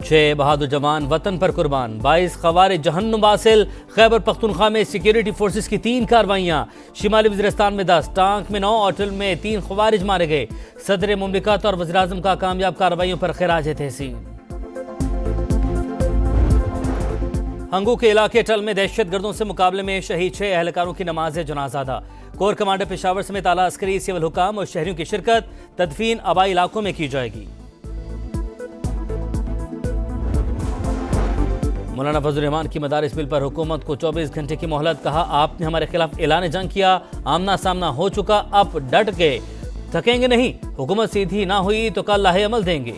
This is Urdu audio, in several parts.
6 بہادر جوان وطن پر قربان، 22 خوارج جہنم واصل۔ خیبر پختونخوا میں سیکیورٹی فورسز کی 3 کارروائیاں، شمالی وزیرستان میں 10، ٹانک میں 9 اور ٹل میں 3 خوارج مارے گئے۔ صدر مملکت اور وزیراعظم کا کامیاب کارروائیوں پر خراج تحسین۔ ہنگو کے علاقے ٹل میں دہشت گردوں سے مقابلے میں شہید 6 اہلکاروں کی نماز جنازہ ادا۔ کور کمانڈر پشاور سمیت اعلیٰ عسکری، سول حکام اور شہریوں کی شرکت۔ تدفین آبائی علاقوں میں کی جائے گی۔ مولانا فضل الرحمان کی مدارس بل پر حکومت کو 24 گھنٹے کی مہلت، کہا آپ نے ہمارے خلاف اعلان جنگ کیا، آمنا سامنا ہو چکا، اب ڈٹ گئے، تھکیں گے نہیں، حکومت سیدھی نہ ہوئی تو کل لاہے عمل دیں گے۔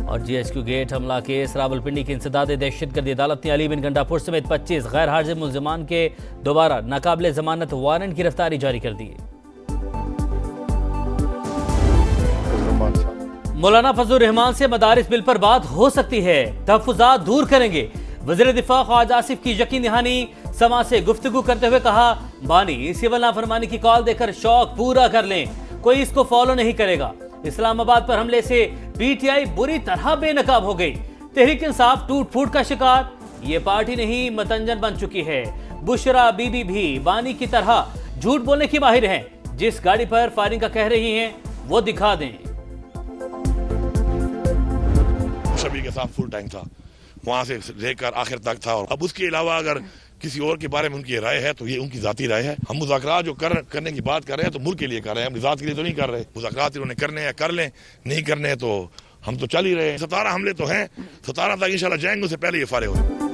اور جی ایچ کیو گیٹ حملہ کیس، راولپنڈی کی انسداد دہشت گردی عدالت نے علی بن گنڈا پور سمیت 25 غیر حاضر ملزمان کے دوبارہ ناقابل ضمانت وارنٹ گرفتاری جاری کر دی۔ مولانا فضل الرحمان سے مدارس بل پر بات ہو سکتی ہے، تحفظات دور کریں گے۔ وزیر دفاع خواجہ آصف کی یقین دہانی، سما سے گفتگو کرتے ہوئے کہا بانی سول نافرمانی کی کال دے کر شوق پورا کر لیں، کوئی اس کو فالو نہیں کرے گا۔ اسلام آباد پر حملے سے پی ٹی آئی بری طرح بے نقاب ہو گئی، تحریک انصاف ٹوٹ پھوٹ کا شکار، یہ پارٹی نہیں متنجن بن چکی ہے۔ بشرا بی بی بھی بانی کی طرح جھوٹ بولنے کی ماہر ہیں، جس گاڑی پر فائرنگ کا کہہ رہی ہیں وہ دکھا دیں۔ شبیر کے ساتھ فل ٹینک تھا، وہاں سے لے کر آخر تک تھا، اور اب اس کے علاوہ اگر کسی اور کے بارے میں ان کی رائے ہے تو یہ ان کی ذاتی رائے ہے۔ ہم مذاکرات جو کرنے کی بات کر رہے ہیں تو ملک کے لیے کر رہے ہیں، ہم ذات کے لیے تو نہیں کر رہے۔ مذاکرات انہوں نے کرنے ہیں کر لیں، نہیں کرنے تو ہم تو چل ہی رہے ہیں۔ 17 حملے تو ہیں، 17 تک انشاءاللہ جائیں گے، اس سے پہلے یہ فارغ ہوئے۔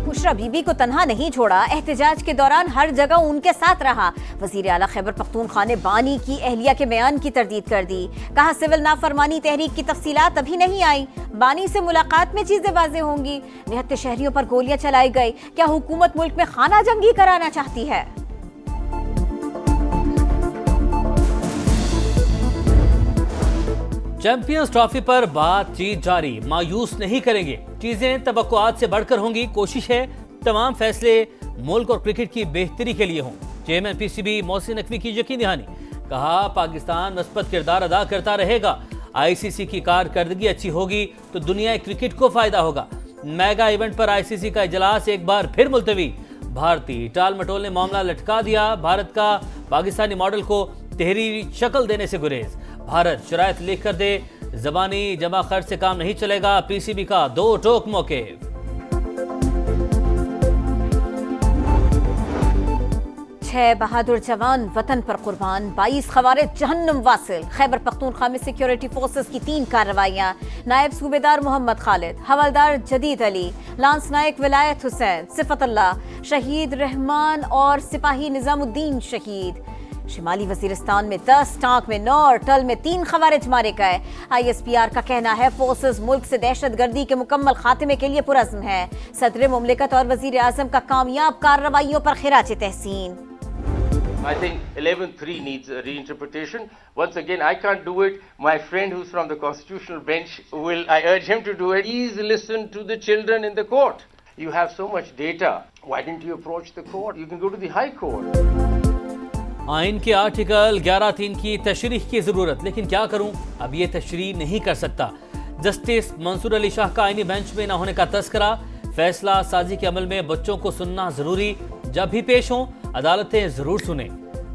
بشرا بی بی کو تنہا نہیں چھوڑا، احتجاج کے دوران ہر جگہ ان کے ساتھ رہا۔ وزیر اعلیٰ خیبر پختونخوا نے بانی کی اہلیہ کے بیان کی تردید کر دی، کہا سول نافرمانی تحریک کی تفصیلات ابھی نہیں آئی، بانی سے ملاقات میں چیزیں واضح ہوں گی۔ نہتے شہریوں پر گولیاں چلائی گئی، کیا حکومت ملک میں خانہ جنگی کرانا چاہتی ہے؟ چیمپئنز ٹرافی پر بات چیت جاری، مایوس نہیں کریں گے، چیزیں توقعات سے بڑھ کر ہوں گی، کوشش ہے تمام فیصلے ملک اور کرکٹ کی بہتری کے لیے ہوں۔ Chairman P C B Mohsin Naqvi کی یقین دہانی، کہا پاکستان مثبت کردار ادا کرتا رہے گا، آئی سی سی کی کارکردگی اچھی ہوگی تو دنیا کرکٹ کو فائدہ ہوگا۔ میگا ایونٹ پر آئی سی سی کا اجلاس ایک بار پھر ملتوی، بھارتی ٹال مٹول نے معاملہ لٹکا دیا، بھارت کا پاکستانی ماڈل کو تحریری شکل دینے سے گریز، بھارت شرائط لکھ کر دے، زبانی جمع خرچ سے کام نہیں چلے گا، پی سی بی کا 2 ٹوک موقف۔ 6 بہادر جوان وطن پر قربان، 22 خوارج جہنم واصل۔ خیبر پختونخوا میں سیکیورٹی فورسز کی 3 کارروائیاں، نائب صوبیدار محمد خالد، حوالدار جدید علی، لانس نائک ولایت حسین، صفت اللہ شہید، رحمان اور سپاہی نظام الدین شہید۔ شمالی وزیرستان میں 10، ٹانک میں 9 اور ٹل میں 3 خوارج مارے گئے۔ آئی ایس پی آر کا کہنا ہے فورسز ملک سے دہشت گردی کے مکمل خاتمے کے لیے پرعزم ہے۔ صدر مملکت اور وزیر اعظم کا کامیاب کارروائیوں پر خراج تحسین۔ I think 11(3) needs a reinterpretation. Once again, I can't do it. My friend who's from the constitutional bench I urge him to do it. Please listen to the children in the court. You have so much data. Why didn't you approach the court? You can go to the high court. آئین کے آرٹیکل 11(3) کی تشریح کی ضرورت، لیکن کیا کروں، اب یہ تشریح نہیں کر سکتا۔ جسٹس منصور علی شاہ کا آئینی بینچ میں نہ ہونے کا تذکرہ، فیصلہ سازی کے عمل میں بچوں کو سننا ضروری، جب بھی پیش ہوں عدالتیں ضرور سنیں۔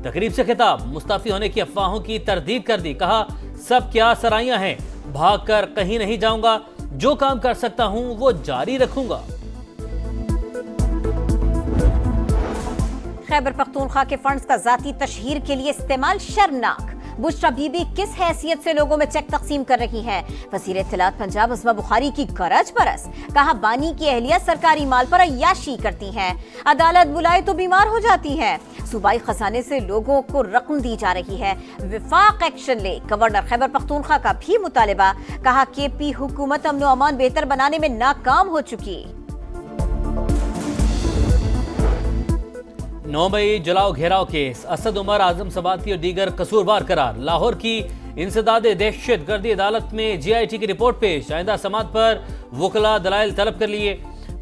تقریب سے خطاب، مستعفی ہونے کی افواہوں کی تردید کر دی، کہا سب کیا سرائیاں ہیں، بھاگ کر کہیں نہیں جاؤں گا، جو کام کر سکتا ہوں وہ جاری رکھوں گا۔ خیبر پختونخوا کے فنڈز کا ذاتی تشہیر کے لیے استعمال شرمناک، بشرا بی بی کس حیثیت سے لوگوں میں چیک تقسیم کر رہی ہیں؟ وزیر اطلاعات پنجاب عظمہ بخاری کی گرج برس، کہا بانی کی اہلیہ سرکاری مال پر عیاشی کرتی ہیں، عدالت بلائے تو بیمار ہو جاتی ہیں، صوبائی خزانے سے لوگوں کو رقم دی جا رہی ہے، وفاق ایکشن لے۔ گورنر خیبر پختونخوا کا بھی مطالبہ، کہا کے پی حکومت امن و امان بہتر بنانے میں ناکام ہو چکی۔ 9 مئی جلاؤ گھیراؤ کیس، اسد عمر، اعظم سباتی اور دیگر قصوروار قرار۔ لاہور کی انسداد دہشت گردی عدالت میں جی آئی ٹی کی رپورٹ پیش، آئندہ سماعت پر وکلاء دلائل طلب کر لیے۔